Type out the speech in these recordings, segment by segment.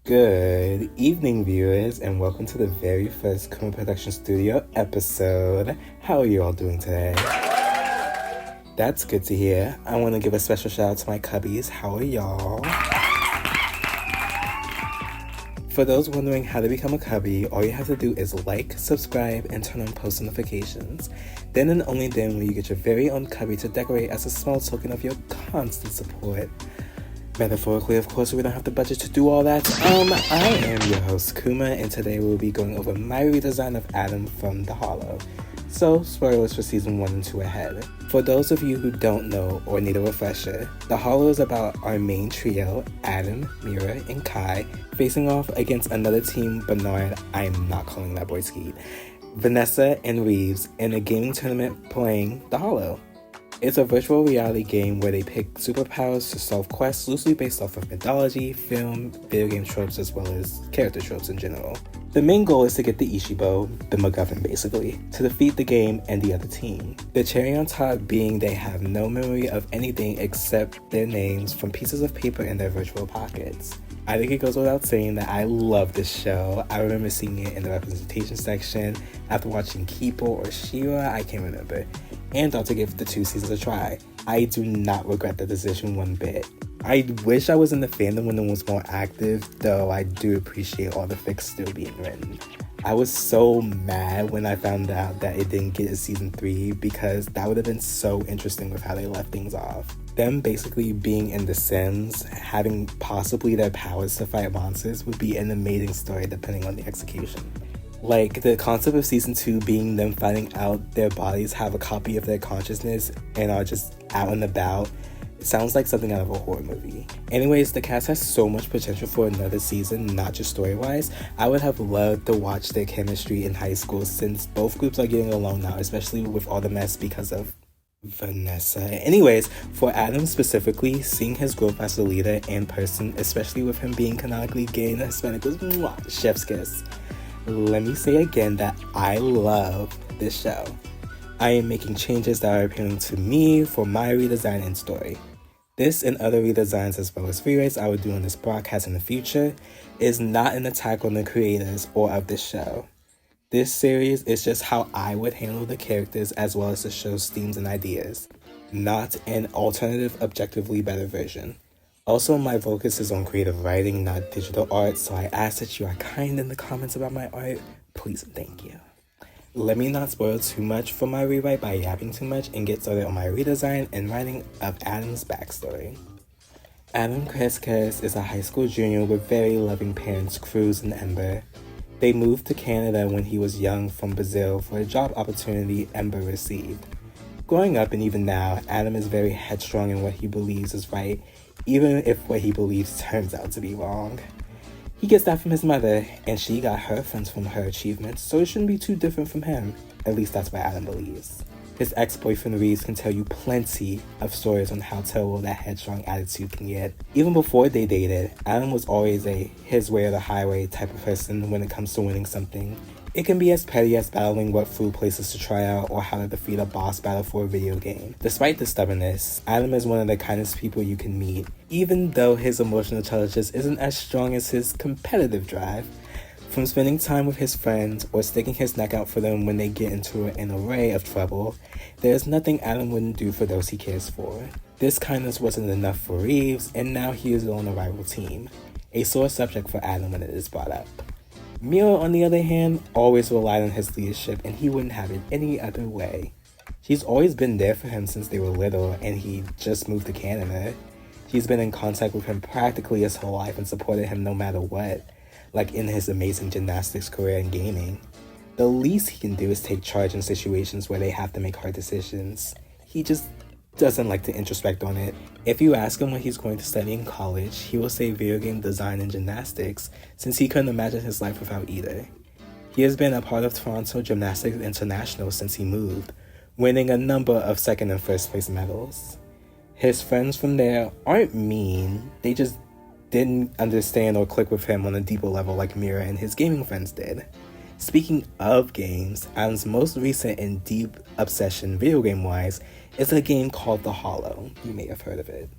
Good evening, viewers, and welcome to the very first Conico Production Studio episode. How are you all doing today? That's good to hear. I want to give a special shout out to my cubbies. How are y'all? For those wondering how to become a cubby, all you have to do is like, subscribe, and turn on post notifications. Then and only then will you get your very own cubby to decorate as a small token of your constant support. Metaphorically, of course, we don't have the budget to do all that. I am your host, Kuma, and today we'll be going over my redesign of Ermm from The Hollow. So, spoilers for season 1 and 2 ahead. For those of you who don't know or need a refresher, The Hollow is about our main trio, Ermm, Mira, and Kai, facing off against another team, Bernard, I am not calling that boy Skeet, Vanessa, and Reeves, in a gaming tournament playing The Hollow. It's a virtual reality game where they pick superpowers to solve quests loosely based off of mythology, film, video game tropes, as well as character tropes in general. The main goal is to get the Ishibo, the MacGuffin basically, to defeat the game and the other team. The cherry on top being they have no memory of anything except their names from pieces of paper in their virtual pockets. I think it goes without saying that I love this show. I remember seeing it in the representation section after watching Kipo or Shira, I can't remember, and thought to give the 2 seasons a try. I do not regret the decision one bit. I wish I was in the fandom when it was more active, though I do appreciate all the fics still being written. I was so mad when I found out that it didn't get a season 3 because that would have been so interesting with how they left things off. Them basically being in The Sims, having possibly their powers to fight monsters would be an amazing story depending on the execution. Like, the concept of season 2 being them finding out their bodies have a copy of their consciousness and are just out and about, it sounds like something out of a horror movie. Anyways, the cast has so much potential for another season, not just story-wise. I would have loved to watch their chemistry in high school since both groups are getting along now, especially with all the mess because of Vanessa. Anyways, for Ermm specifically, seeing his growth as a leader and person, especially with him being canonically gay and Hispanic, was chef's kiss. Let me say again that I love this show. I am making changes that are appealing to me for my redesign and story. This and other redesigns as well as rewrites I will do on this broadcast in the future is not an attack on the creators or of this show. This series is just how I would handle the characters as well as the show's themes and ideas, not an alternative objectively better version. Also, my focus is on creative writing, not digital art, so I ask that you are kind in the comments about my art. Please and thank you. Let me not spoil too much for my rewrite by yapping too much and get started on my redesign and writing of Ermm's backstory. Ermm Kreskes is a high school junior with very loving parents, Cruz and Ember. They moved to Canada when he was young from Brazil for a job opportunity Ember received. Growing up and even now, Ermm is very headstrong in what he believes is right, even if what he believes turns out to be wrong. He gets that from his mother, and she got her friends from her achievements, so it shouldn't be too different from him. At least that's what Ermm believes. His ex-boyfriend Reeves can tell you plenty of stories on how terrible that headstrong attitude can get. Even before they dated, Ermm was always a his way or the highway type of person when it comes to winning something. It can be as petty as battling what food places to try out or how to defeat a boss battle for a video game. Despite the stubbornness, Ermm is one of the kindest people you can meet, even though his emotional intelligence isn't as strong as his competitive drive. From spending time with his friends or sticking his neck out for them when they get into an array of trouble, there's nothing Ermm wouldn't do for those he cares for. This kindness wasn't enough for Reeves, and now he is on a rival team, a sore subject for Ermm when it is brought up. Mira, on the other hand, always relied on his leadership, and he wouldn't have it any other way. She's always been there for him since they were little, and he just moved to Canada. She's been in contact with him practically his whole life and supported him no matter what, like in his amazing gymnastics career and gaming. The least he can do is take charge in situations where they have to make hard decisions. He just doesn't like to introspect on it. If you ask him what he's going to study in college, he will say video game design and gymnastics, since he couldn't imagine his life without either. He has been a part of Toronto Gymnastics International since he moved, winning a number of second and first place medals. His friends from there aren't mean, they just didn't understand or click with him on a deeper level like Mira and his gaming friends did. Speaking of games, Ermm's most recent and deep obsession video game-wise is a game called The Hollow. You may have heard of it.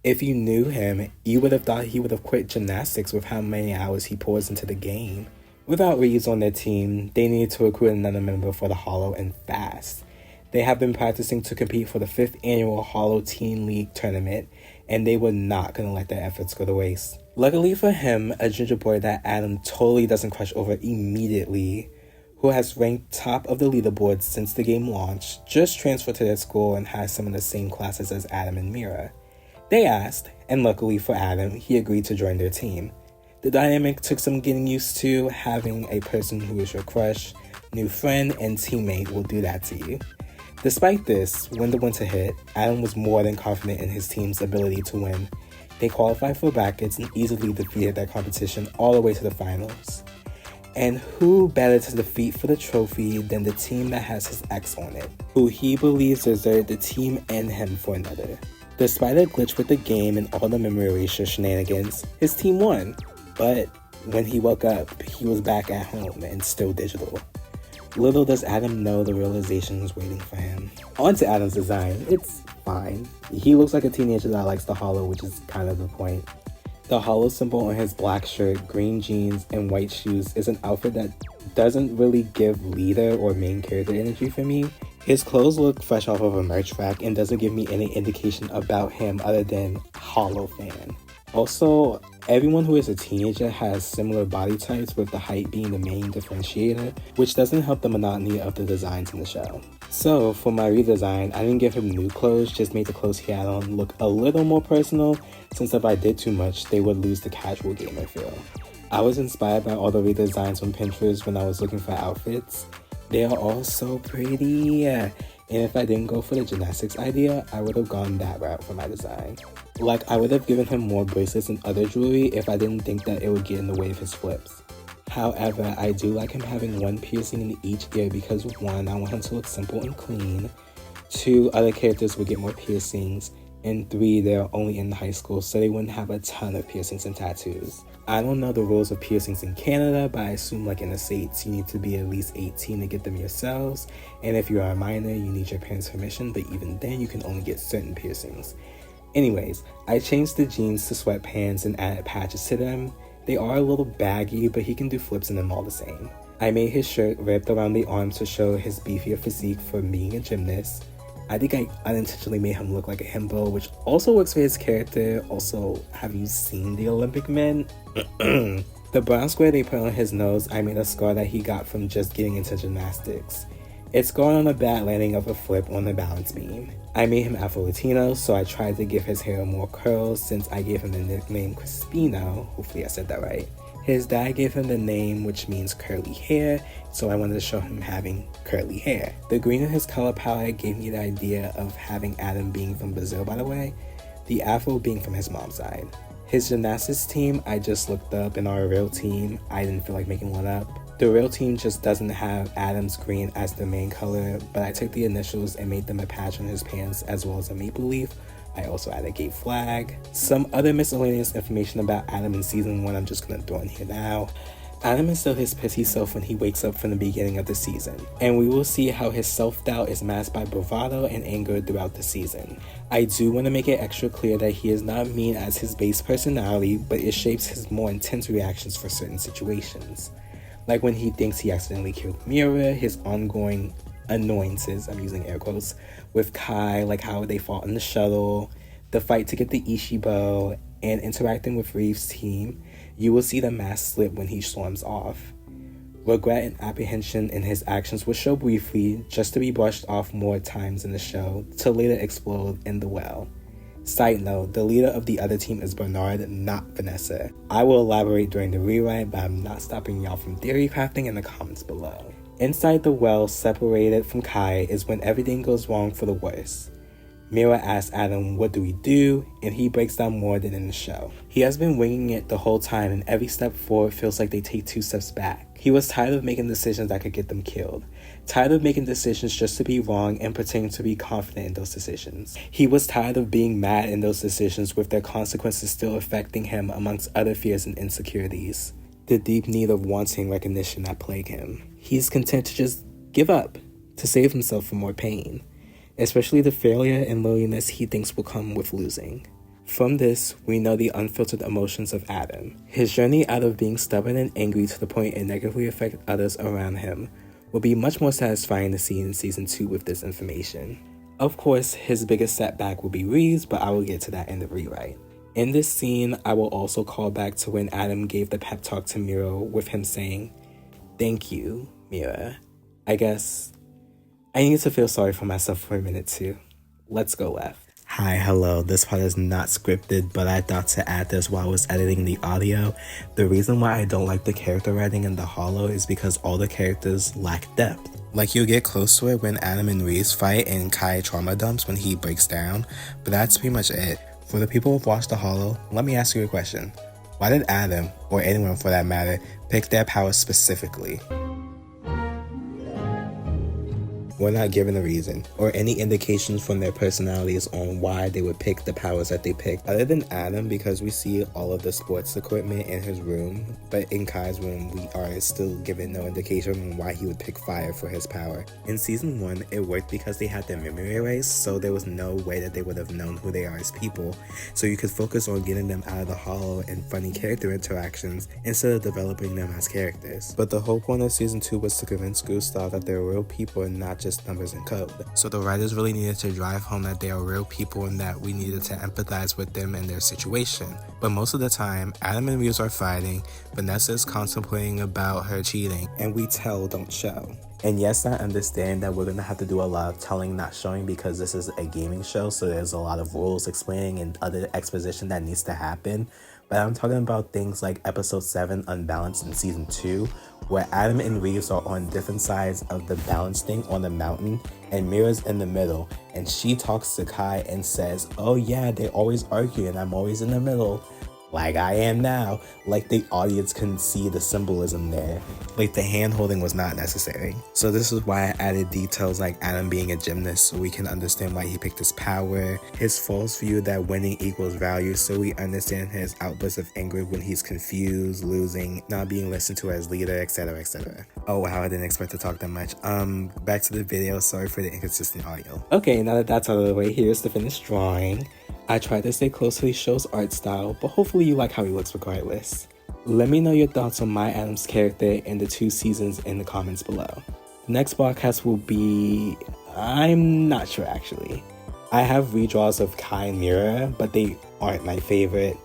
If you knew him, you would have thought he would have quit gymnastics with how many hours he pours into the game. Without Reeves on their team, they needed to recruit another member for the Hollow and fast. They have been practicing to compete for the 5th annual Hollow Teen League tournament, and they were not going to let their efforts go to waste. Luckily for him, a ginger boy that Adam totally doesn't crush over immediately, who has ranked top of the leaderboard since the game launched, just transferred to their school and has some of the same classes as Adam and Mira. They asked, and luckily for Adam, he agreed to join their team. The dynamic took some getting used to. Having a person who is your crush, new friend, and teammate will do that to you. Despite this, when the winter hit, Adam was more than confident in his team's ability to win. They qualified for brackets and easily defeated their competition all the way to the finals. And who better to defeat for the trophy than the team that has his ex on it, who he believes deserved the team and him for another. Despite a glitch with the game and all the memory erasure shenanigans, his team won. But when he woke up, he was back at home and still digital. Little does Adam know the realization was waiting for him. On to Adam's design. It's fine. He looks like a teenager that likes the Hollow, which is kind of the point. The Hollow symbol on his black shirt, green jeans, and white shoes is an outfit that doesn't really give leader or main character energy for me. His clothes look fresh off of a merch rack and doesn't give me any indication about him other than Hollow fan. Also, everyone who is a teenager has similar body types, with the height being the main differentiator, which doesn't help the monotony of the designs in the show. So, for my redesign, I didn't give him new clothes, just made the clothes he had on look a little more personal, since if I did too much, they would lose the casual gamer feel. I was inspired by all the redesigns on Pinterest when I was looking for outfits. They are all so pretty, and if I didn't go for the gymnastics idea, I would have gone that route for my design. Like, I would have given him more bracelets and other jewelry if I didn't think that it would get in the way of his flips. However, I do like him having one piercing in each ear because 1, I want him to look simple and clean, 2, other characters would get more piercings, and 3, they're only in high school, so they wouldn't have a ton of piercings and tattoos. I don't know the rules of piercings in Canada, but I assume like in the States, you need to be at least 18 to get them yourselves, and if you are a minor, you need your parents' permission, but even then, you can only get certain piercings. Anyways, I changed the jeans to sweatpants and added patches to them. They are a little baggy, but he can do flips in them all the same. I made his shirt wrapped around the arms to show his beefier physique for being a gymnast. I think I unintentionally made him look like a himbo, which also works for his character. Also, have you seen the Olympic men? The brown square they put on his nose, I made a scar that he got from just getting into gymnastics. It's scarred on a bad landing of a flip on the balance beam. I made him Afro-Latino, so I tried to give his hair more curls since I gave him the nickname Crispino. Hopefully I said that right. His dad gave him the name, which means curly hair, so I wanted to show him having curly hair. The green in his color palette gave me the idea of having Adam being from Brazil, by the way, the Afro being from his mom's side. His gymnastics team, I just looked up and are a real team. I didn't feel like making one up. The real team just doesn't have Adam's green as the main color, but I took the initials and made them a patch on his pants as well as a maple leaf. I also added a gay flag. Some other miscellaneous information about Adam in season 1 I'm just gonna throw in here now. Adam is still his pissy self when he wakes up from the beginning of the season, and we will see how his self-doubt is masked by bravado and anger throughout the season. I do want to make it extra clear that he is not mean as his base personality, but it shapes his more intense reactions for certain situations. Like when he thinks he accidentally killed Mira, his ongoing annoyances, I'm using air quotes, with Kai, like how they fought in the shuttle, the fight to get the Ishibo, and interacting with Reeves' team. You will see the mask slip when he storms off. Regret and apprehension in his actions will show briefly, just to be brushed off more times in the show, to later explode in the well. Side note, the leader of the other team is Bernard, not Vanessa. I will elaborate during the rewrite, but I'm not stopping y'all from theory crafting in the comments below. Inside the well, separated from Kai, is when everything goes wrong for the worst. Mira asks Adam, what do we do? And he breaks down more than in the show. He has been winging it the whole time, and every step forward feels like they take 2 steps back. He was tired of making decisions that could get them killed. Tired of making decisions just to be wrong and pretending to be confident in those decisions. He was tired of being mad in those decisions with their consequences still affecting him amongst other fears and insecurities. The deep need of wanting recognition that plague him. He's content to just give up, to save himself from more pain. Especially the failure and loneliness he thinks will come with losing. From this, we know the unfiltered emotions of Adam. His journey out of being stubborn and angry to the point it negatively affects others around him will be much more satisfying to see in season 2 with this information. Of course, his biggest setback will be Reeves, but I will get to that in the rewrite. In this scene, I will also call back to when Adam gave the pep talk to Miro with him saying, "Thank you, Mira. I guess I need to feel sorry for myself for a minute too. Let's go left." Hi, hello. This part is not scripted, but I thought to add this while I was editing the audio. The reason why I don't like the character writing in the Hollow is because all the characters lack depth. Like, you'll get close to it when Adam and Reeves fight and Kai trauma dumps when he breaks down, but that's pretty much it. For the people who've watched the Hollow, let me ask you a question. Why did Adam, or anyone for that matter, pick their powers specifically? We're not given a reason or any indications from their personalities on why they would pick the powers that they picked, other than Adam, because we see all of the sports equipment in his room, but in Kai's room we are still given no indication on why he would pick fire for his power. In season 1, it worked because they had their memory erased, so there was no way that they would have known who they are as people, so you could focus on getting them out of the Hollow and funny character interactions instead of developing them as characters. But the whole point of season 2 was to convince Gustav that they're real people and not just numbers and code. So the writers really needed to drive home that they are real people and that we needed to empathize with them and their situation. But most of the time, Adam and Reeves are fighting, Vanessa is contemplating about her cheating, and we tell, don't show. And yes, I understand that we're going to have to do a lot of telling, not showing, because this is a gaming show, so there's a lot of rules explaining and other exposition that needs to happen. But I'm talking about things like episode 7, Unbalanced, in season 2, where Adam and Reeves are on different sides of the balance thing on the mountain, and Mira's in the middle, and she talks to Kai and says, "Oh yeah, they always argue and I'm always in the middle, like I am now." Like the audience can see the symbolism there. Like the hand holding was not necessary. So this is why I added details like Adam being a gymnast so we can understand why he picked his power, his false view that winning equals value so we understand his outbursts of anger when he's confused, losing, not being listened to as leader, etc, etc. Oh wow, I didn't expect to talk that much. Back to the video, sorry for the inconsistent audio. Okay, now that that's out of the way, here's the finished drawing. I tried to stay close to the show's art style, but hopefully you like how he looks regardless. Let me know your thoughts on my Adam's character in the 2 seasons in the comments below. The next podcast will be... I'm not sure actually. I have redraws of Kai and Mira, but they aren't my favorite.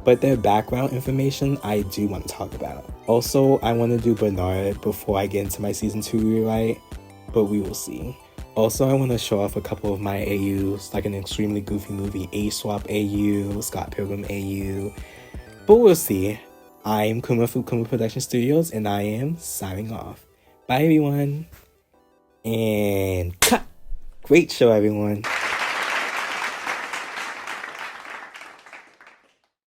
But their background information I do want to talk about. Also, I want to do Bernard before I get into my season 2 rewrite, but we will see. Also, I want to show off a couple of my AUs, like an extremely goofy movie A-Swap AU, Scott Pilgrim AU, but we'll see. I'm Kuma from Kuma Production Studios, and I am signing off. Bye everyone, and cut! Great show everyone.